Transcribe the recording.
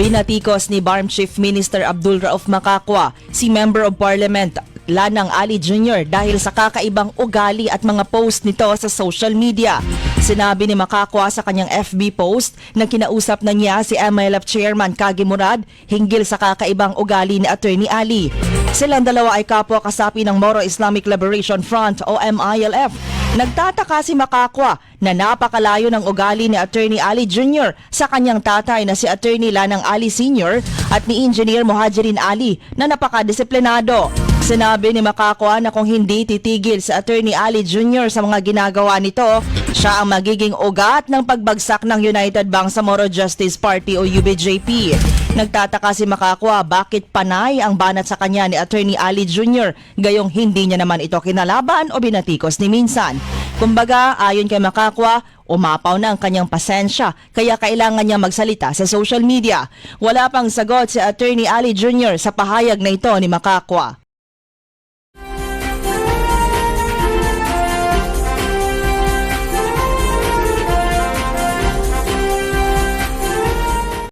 Binatikos ni BARM Chief Minister Abdul Rauf Macacua si Member of Parliament Lanang Ali Jr. dahil sa kakaibang ugali at mga post nito sa social media. Sinabi ni Macacua sa kanyang FB post na kinausap na niya si MILF Chairman Kagi Murad hinggil sa kakaibang ugali ni Attorney Ali. Silang dalawa ay kapwa-kasapi ng Moro Islamic Liberation Front o MILF. Nagtataka si Macacua na napakalayo ng ugali ni Attorney Ali Jr. sa kanyang tatay na si Attorney Lanang Ali Sr. at ni Engineer Muhajirin Ali na napakadisiplinado. Sinabi ni Macacua na kung hindi titigil si Attorney Ali Jr. sa mga ginagawa nito, siya ang magiging ugat ng pagbagsak ng United Bangsamoro Justice Party o UBJP. Nagtataka si Macacua bakit panay ang banat sa kanya ni Attorney Ali Jr. gayong hindi niya naman ito kinalaban o binatikos ni minsan. Kumbaga, ayon kay Macacua, umapaw na ang kanyang pasensya kaya kailangan niya magsalita sa social media. Wala pang sagot si Attorney Ali Jr. sa pahayag na ito ni Macacua.